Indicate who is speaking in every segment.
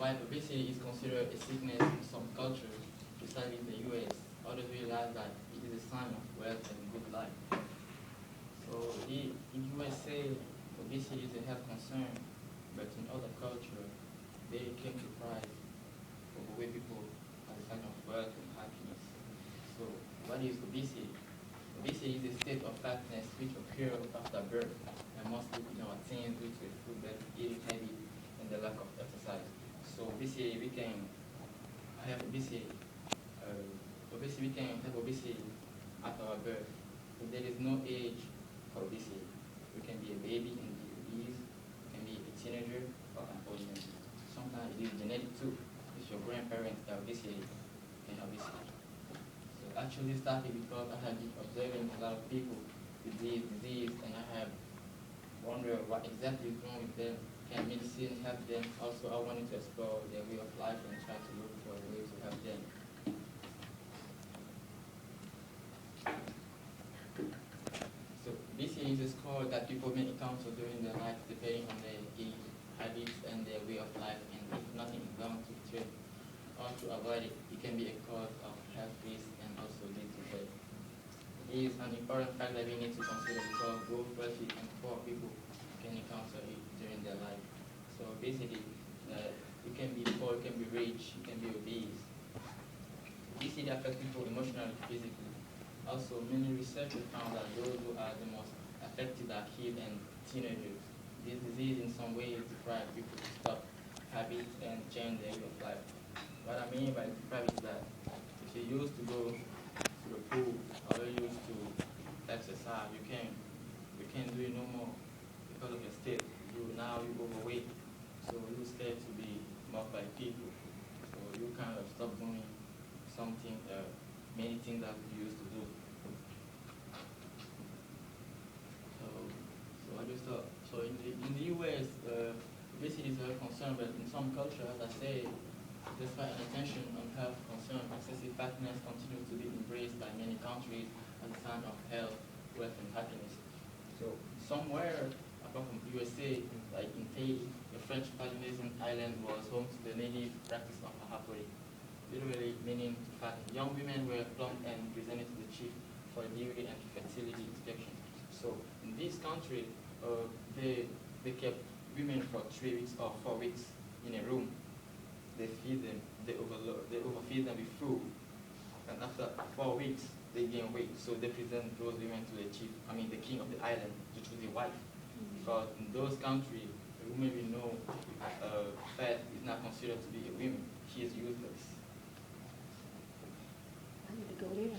Speaker 1: While obesity is considered a sickness in some cultures, especially in the US, others realize that it is a sign of wealth and good life. So in USA, obesity is a health concern, but in other cultures, they came to prize overweight people as a sign of wealth and happiness. So what is obesity? Obesity is a state of fatness which occurs after birth and mostly in our teens due to a food eating habit and the lack of exercise. So obesity, we can have obesity, we can have obesity at our birth. So there is no age for obesity. We can be a baby and be obese, you can be a teenager or an old man. Sometimes it is genetic too. If your grandparents have obesity, you can have obesity. So actually started because I have been observing a lot of people with this disease and I have wondered what exactly is wrong with them. Can medicine help them? Also, I wanted to explore their way of life and try to look for a way to help them. So this is a score that people may encounter during their life depending on their age, habits, and their way of life, and if nothing is done to treat or to avoid it, it can be a cause of health risk and also lead to death. It is an important fact that we need to consider because both wealthy and poor people can encounter it during their life. So basically, you can be poor, you can be rich, you can be obese. Obesity affects people emotionally, physically. Also, many researchers found that those who are the most affected are kids and teenagers. This disease in some ways deprives people to stop habits and change their way of life. What I mean by deprive is that if you used to go to the pool or you used to exercise, you can't do it no more because of your state. You overweight, so you scared to be mocked by people. So you kind of stop doing something, many things that you used to do. So I just thought. So in the U.S., obesity is a concern, but in some cultures, as I say, despite an attention on health concern, excessive fatness continues to be embraced by many countries as a sign of health, wealth, and happiness. So somewhere apart from USA, like in Haiti, the French Polynesian island was home to the native practice of ahapori, literally meaning to fatten. Young women were plucked and presented to the chief for beauty and fertility inspection. So in this country, they kept women for 3 weeks or 4 weeks in a room. They feed them, they overfeed them with food, and after 4 weeks, they gain weight. So they present those women to the king of the island, to choose a wife. Because in those countries, a woman we know fat is not considered to be a woman. She is useless.
Speaker 2: I need to go there.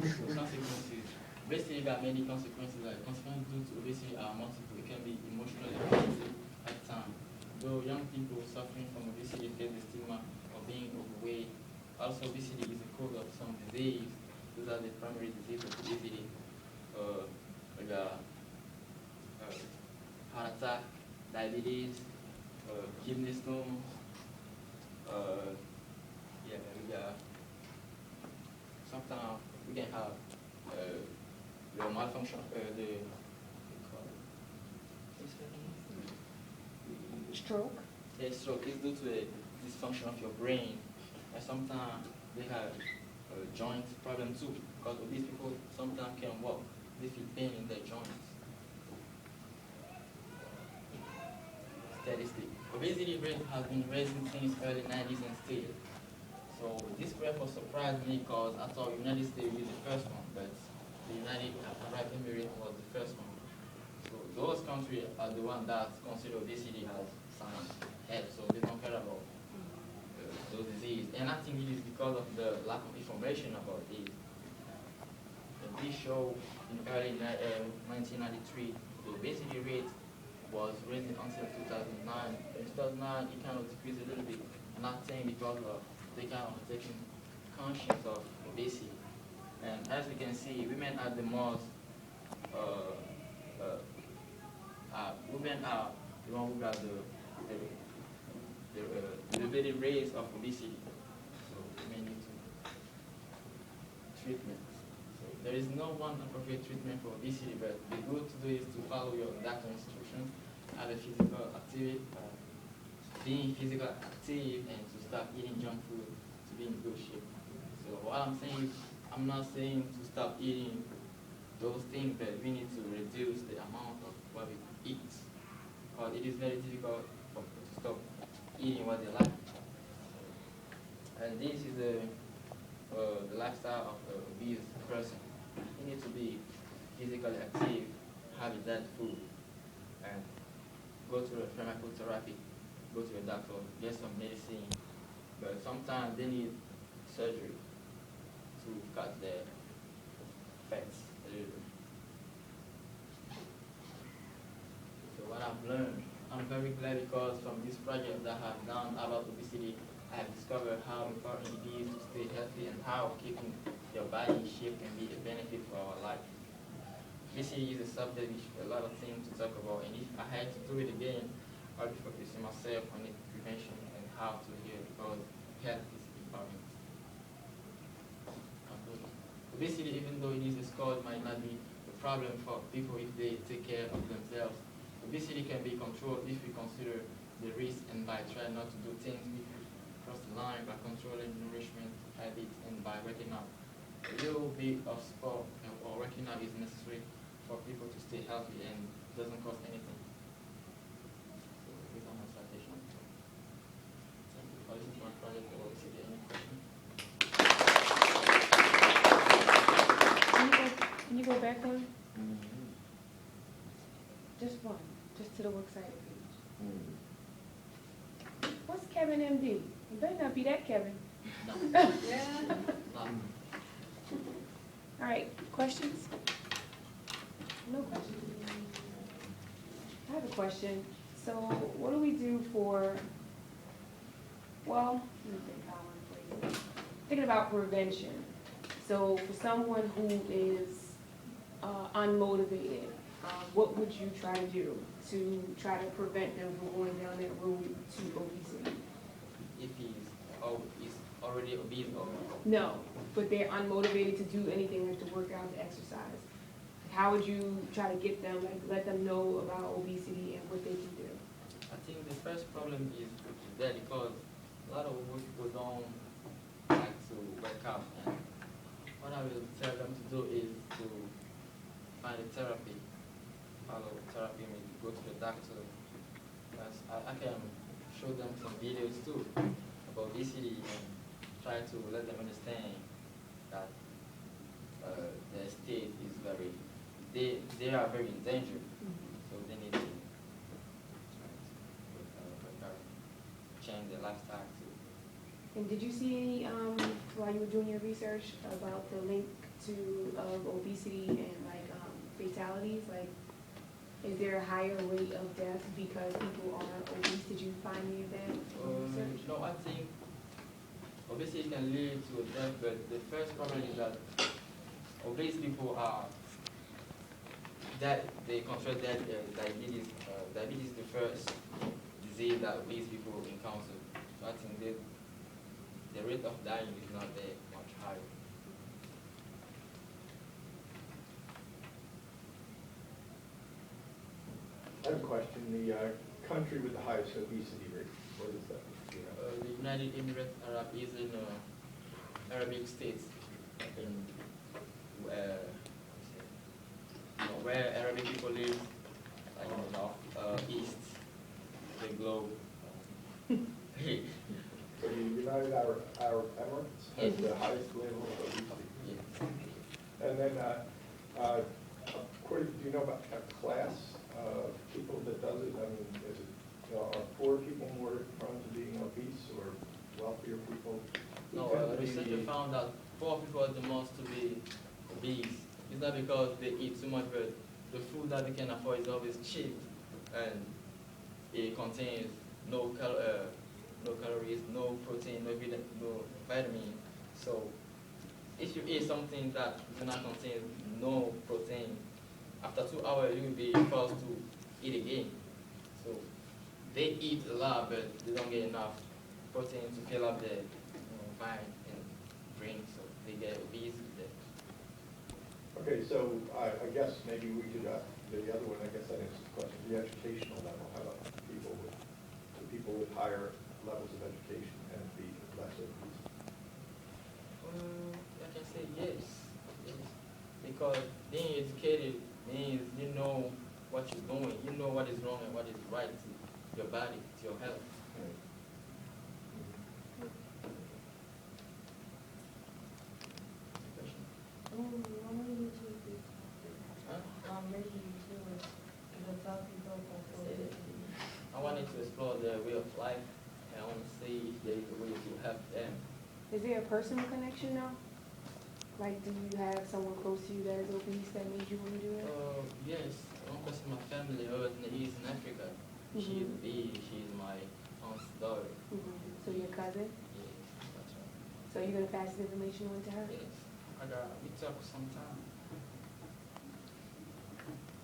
Speaker 1: So consequences. Basically, there are many consequences. Like consequences due to obesity are multiple. It can be emotionally abusive at times. Though young people suffering from obesity face the stigma of being overweight. Also, obesity is a cause of some disease. Those are the primary diseases of obesity. Like heart attack, diabetes, kidney stones. Sometimes we can have the malfunction,
Speaker 2: Stroke.
Speaker 1: a stroke is due to a dysfunction of your brain, and sometimes they have joint problem too, because obese people sometimes can walk, they feel pain in their joints. Statistic. Obesity rate has been rising since early 90s and still. So this graph was surprised me because I thought United States was the first one, but the United Arab Emirates was the first one. So those countries are the ones that consider obesity as some health, so they don't care about those diseases. And I think it is because of the lack of information about it. This show in early 1993, the obesity rate was raised until 2009. In 2009, it kind of decreased a little bit. I'm not saying because of they kind of taking conscience of obesity. And as we can see, women are the most, women are the one who got the elevated rates of obesity. So women need to treatment. So there is no one appropriate treatment for obesity, but the good to do is to follow your doctor instructions, have a physical activity, being physically active and to stop eating junk food to be in good shape. So what I'm saying is, I'm not saying to stop eating those things, but we need to reduce the amount of what we eat. Because it is very difficult for people to stop eating what they like. And this is the lifestyle of a obese person. You need to be physically active, have that food, and go to the pharmacotherapy, go to the doctor, get some medicine. But sometimes they need surgery to cut their fats a little bit. So what I've learned, I'm very glad because from this project that I have done about obesity, I have discovered how important it is to stay healthy and how keeping your body in shape can be a benefit for our life. Obesity is a subject which a lot of things to talk about, and if I had to do it again, I'd be focusing myself on its prevention and how to heal because health is important. Obesity, even though it is a cause, might not be a problem for people if they take care of themselves. Obesity can be controlled if we consider the risk and by trying not to do things which cross the line, by controlling nourishment habits and by working out. A little bit of sport or working out is necessary for people to stay healthy and doesn't cost anything. So these are my citations. Thank you for listening to my project. Any questions?
Speaker 2: Can you go back one? Just one, just to the works cited page. What's Kevin MD? You better not be that Kevin.
Speaker 1: No.
Speaker 2: Yeah.
Speaker 1: No.
Speaker 2: All right, questions? No questions. I have a question. So what do we do for, well, let me think how I want to phrase it. Thinking about prevention. So for someone who is unmotivated, what would you try to do to try to prevent them from going down that road to obesity?
Speaker 1: If he's already obese or
Speaker 2: No, but they're unmotivated to do anything like to work out, to exercise. How would you try to get them, like let them know about obesity and what they can do?
Speaker 1: I think the first problem is that because a lot of obese people don't like to work out. And what I will tell them to do is to find a therapy, follow therapy, maybe go to the doctor. Because I can show them some videos too about obesity and try to let them understand that their state is very, they are very in danger. So they need to change their lifestyle too.
Speaker 2: And did you see, while you were doing your research about the link to obesity and like fatalities? Like, is there a higher rate of death because people are obese? Did you find any of that in research?
Speaker 1: No, I think obesity can lead to death, but the first problem is that obese people are that they contract that diabetes. Diabetes is the first disease that obese people encounter. So I think that the rate of dying is not that much higher.
Speaker 3: I have a question. The country with the highest obesity rate, what is that? You know?
Speaker 1: The United Emirates Arab is in Arabic states, in where Arabic people live, like in the north, east, the globe.
Speaker 3: So the United Arab Emirates has the highest level of obesity.
Speaker 1: Yeah.
Speaker 3: And then, do you know about a class of people that does it? I mean, is it, are poor people more prone to being obese or wealthier people?
Speaker 1: No, researchers found that poor people are the most to be obese. It's not because they eat too much, but the food that they can afford is always cheap, and it contains no calories, no protein, no vitamin. So if you eat something that do not contain no protein, after 2 hours you will be forced to eat again. So they eat a lot, but they don't get enough protein to fill up their mind and brain, so they get obese with that.
Speaker 3: Okay, so I guess maybe we could, the other one, I guess that answers the question, the educational level, how about people people with higher levels of education tend to be less obese?
Speaker 1: I can say yes. Yes. Because being educated means you know what you're doing. You know what is wrong and what is right to your body, to your health. Question? Huh? I wanted to explore their way of life and I want to see if there is a way to help them.
Speaker 2: Is there a personal connection now? Like, do you have someone close to you that is obese that made you want to do it?
Speaker 1: Yes, one person in my family was in the East in Africa. She is B, she is my aunt's daughter.
Speaker 2: So your cousin?
Speaker 1: Yes, that's right.
Speaker 2: So you're gonna pass this information on to her?
Speaker 1: Yes, we talk sometime.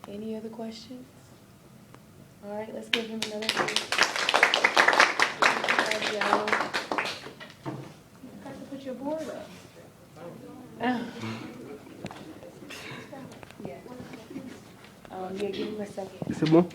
Speaker 2: Any other questions? All right, let's give him another hand. You got to put your board up. Yeah, give him a second.
Speaker 4: C'est bon?